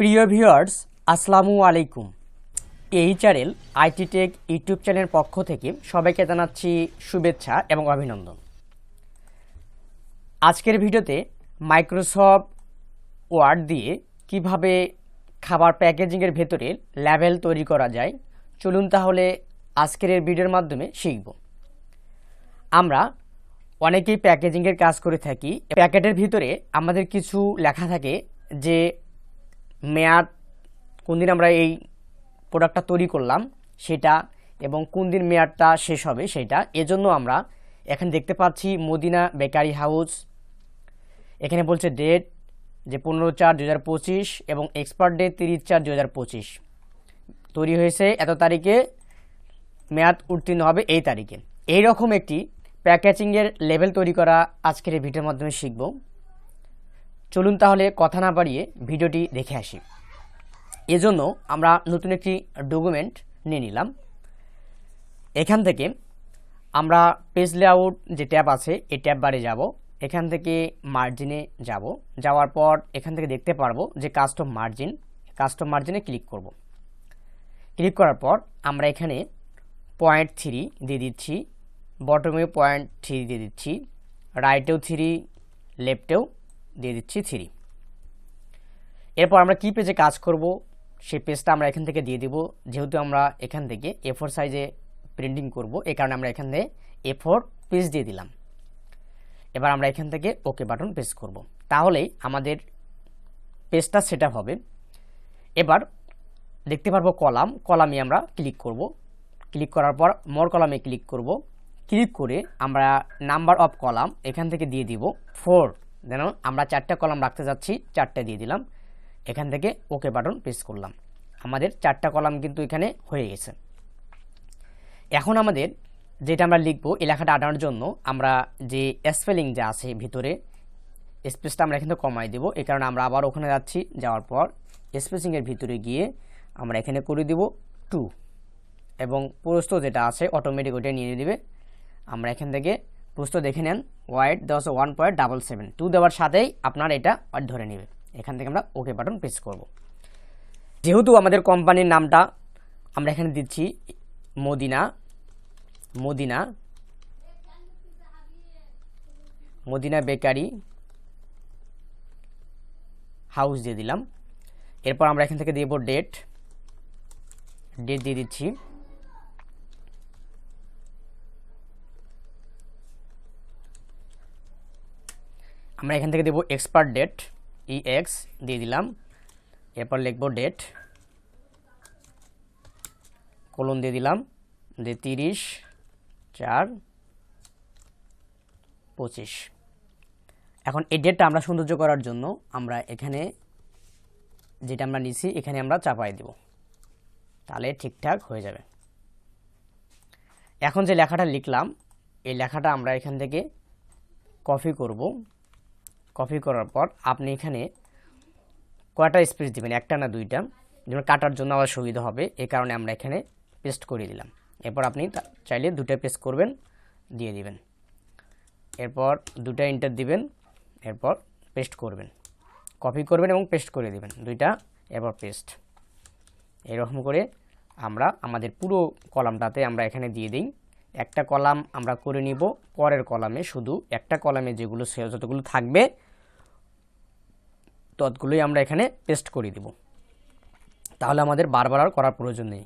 প্রিয় ভিউয়ার্স, আসসালামু আলাইকুম। এইচআরএল আইটি টেক ইউটিউব চ্যানেলের পক্ষ থেকে সবাইকে জানাচ্ছি শুভেচ্ছা এবং অভিনন্দন। আজকের ভিডিওতে মাইক্রোসফট ওয়ার্ড দিয়ে কিভাবে খাবার প্যাকেজিংয়ের ভেতরে লেবেল তৈরি করা যায়, চলুন তাহলে আজকের এই ভিডিওর মাধ্যমে শিখব। আমরা অনেকেই প্যাকেজিংয়ের কাজ করে থাকি। প্যাকেটের ভিতরে আমাদের কিছু লেখা থাকে যে মেয়াদ, কোন দিন আমরা এই প্রোডাক্টটা তৈরি করলাম সেটা, এবং কোন দিন মেয়াদটা শেষ হবে সেটা। এজন্য আমরা এখানে দেখতে পাচ্ছি মদিনা বেকারি হাউস, এখানে বলছে ডেট যে 15/4/2025 এবং এক্সপায়ার ডেট 30/4/2025, তৈরি হয়েছে এত তারিখে, মেয়াদ উত্তীর্ণ হবে এই তারিখে। এইরকম একটি প্যাকেজিংয়ের লেবেল তৈরি করা আজকের এই ভিডিওর মাধ্যমে শিখব। চলুন তাহলে কথা না বাড়িয়ে ভিডিওটি দেখে আসি। এজন্য আমরা নতুন একটি ডকুমেন্ট নিয়ে নিলাম। এখান থেকে আমরা পেজ লেআউট যে ট্যাব আছে এই ট্যাব বারে যাব। এখান থেকে মার্জিনে যাব, যাওয়ার পর এখান থেকে দেখতে পারবো যে কাস্টম মার্জিনে ক্লিক করব। ক্লিক করার পর আমরা এখানে 0.3 দিয়ে দিচ্ছি, বটমে 0.3 দিয়ে দিচ্ছি, রাইটেও 3, লেফটেও দিয়ে দিচ্ছি 3। এরপর আমরা কি পেজে কাজ করব সেই পেজটা আমরা এখান থেকে দিয়ে দিব। যেহেতু আমরা এখান থেকে A4 সাইজে প্রিন্টিং করব, এই কারণে আমরা এখান থেকে A4 পেজ দিয়ে দিলাম। এবার আমরা এখান থেকে ওকে বাটন প্রেস করব, তাহলেই আমাদের পেজটা সেটআপ হবে। এবার দেখতে পারবো কলামে আমরা ক্লিক করব। ক্লিক করার পর মোর কলামে ক্লিক করব। ক্লিক করে আমরা নাম্বার অফ কলাম এখান থেকে দিয়ে দিব 4। যেন আমরা 4টা কলাম রাখতে যাচ্ছি, 4টা দিয়ে দিলাম। এখান থেকে ওকে বাটন প্রেস করলাম। আমাদের 4টা কলাম কিন্তু এখানে হয়ে গেছে। এখন আমাদের যেটা আমরা লিখব এই লেখাটা আটানোর জন্য আমরা যে স্পেলিং যা আছে ভিতরে স্পেসটা আমরা এখানে কমাই দেব। এই কারণে আমরা আবার ওখানে যাচ্ছি, যাওয়ার পর স্পেসিংয়ের ভিতরে গিয়ে আমরা এখানে করে দিব 2, এবং প্রস্থ যেটা আছে অটোমেটিক ওইটা নিয়ে দিবে। আমরা এখান থেকে প্রস্থ দেখে নেন, ওয়াইড দেওয়া আছে 1.77, 2 দেওয়ার সাথেই আপনার এটা ধরে নেবে। এখান থেকে আমরা ওকে বাটন প্রেস করব। যেহেতু আমাদের কোম্পানির নামটা আমরা এখানে দিচ্ছি মদিনা বেকারি হাউস দিয়ে দিলাম। এরপর আমরা এখান থেকে দিব ডেট দিয়ে দিচ্ছি। আমরা এখান থেকে দেব এক্সপায়ার ডেট EX দিয়ে দিলাম। এরপর লিখব ডেট, কোলন দিয়ে দিলাম, যে 30/4/25। এখন এই ডেটটা আমরা সৌন্দর্য করার জন্য আমরা এখানে যেটা আমরা নিছি এখানে আমরা চাপাই দেব, তাহলে ঠিকঠাক হয়ে যাবে। এখন যে লেখাটা লিখলাম এই লেখাটা আমরা এখান থেকে কপি করব। কপি করার পর আপনি এখানে কয়টা স্পেস দিবেন, একটা না দুইটা, যেমন কাটার জন্য আবার সুবিধা হবে, এই কারণে আমরা এখানে পেস্ট করে দিলাম। এরপর আপনি চাইলে দুটো পেস্ট করবেন, দিয়ে দিবেন। এরপর দুটো এন্টার দিবেন, এরপর পেস্ট করবেন, কপি করবেন এবং পেস্ট করে দিবেন দুইটা, এরপর পেস্ট। এরকম করে আমরা আমাদের পুরো কলামটাতে আমরা এখানে দিয়ে দিই। একটা কলাম আমরা করে নিব, পরের কলামে শুধু একটা কলামে যেগুলো যতগুলো থাকবে ততগুলোই আমরা এখানে পেস্ট করে দিব, তাহলে আমাদের বারবার আর করার প্রয়োজন নেই।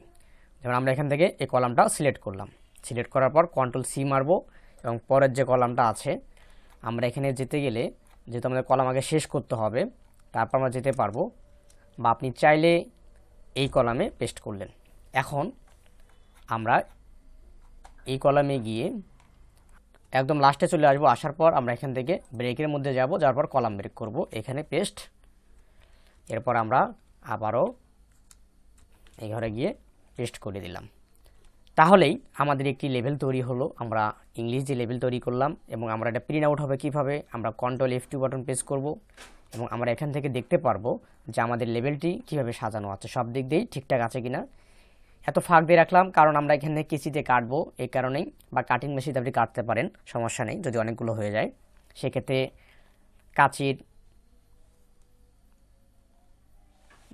যেমন আমরা এখান থেকে এই কলামটা সিলেক্ট করলাম, সিলেক্ট করার পর Ctrl+C মারব, এবং পরের যে কলামটা আছে আমরা এখানে যেতে গেলে যেহেতু আমাদের কলাম আগে শেষ করতে হবে, তারপর আমরা যেতে পারবো, বা আপনি চাইলে এই কলামে পেস্ট করলেন। এখন আমরা এই কলামে গিয়ে একদম লাস্টে চলে আসবো। আসার পর আমরা এখান থেকে ব্রেকের মধ্যে যাব, যাওয়ার পর কলাম ব্রেক করব, এখানে পেস্ট। এরপর আমরা আবারও এই ঘরে গিয়ে পেস্ট করে দিলাম। তাহলেই আমাদের একটি লেভেল তৈরি হলো। আমরা ইংলিশ যে লেভেল তৈরি করলাম, এবং আমরা এটা প্রিন্ট আউট হবে কিভাবে, আমরা Ctrl+F2 বাটন প্রেস করব, এবং আমরা এখান থেকে দেখতে পারবো যে আমাদের লেভেলটি কিভাবে সাজানো আছে, সব দিক দিয়েই ঠিকঠাক আছে কিনা। এত ফাঁক দিয়ে রাখলাম কারণ আমরা এখানে কেচিতে কাটবো, এই কারণেই, বা কাটিং মেশিনে আপনি কাটতে পারেন, সমস্যা নেই। যদি অনেকগুলো হয়ে যায় সেক্ষেত্রে কাচির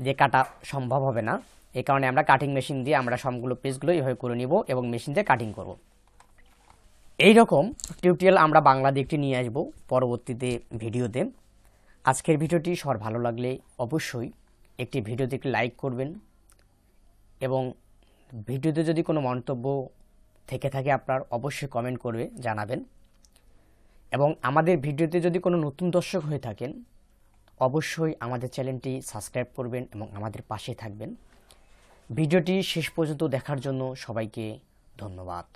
দিয়ে কাটা সম্ভব হবে না। এই কারণে আমরা কাটিং মেশিন দিয়ে আমরা সবগুলো পিসগুলো এইভাবে করে নিব এবং মেশিন দিয়ে কাটিং করব। এই রকম টিউটোরিয়াল আমরা বাংলা দিয়ে একটি নিয়ে আসব পরবর্তীতে ভিডিওতে। আজকের ভিডিওটি সবার ভালো লাগলে অবশ্যই একটি ভিডিওতে একটি লাইক করবেন এবং ভিডিওতে যদি কোনো মন্তব্য থেকে থাকে আপনার অবশ্যই কমেন্ট করে জানাবেন এবং আমাদের ভিডিওতে যদি কোনো নতুন দর্শক হয়ে থাকেন অবশ্যই আমাদের চ্যানেলটি সাবস্ক্রাইব করবেন এবং আমাদের পাশে থাকবেন। ভিডিওটি শেষ পর্যন্ত দেখার জন্য সবাইকে ধন্যবাদ।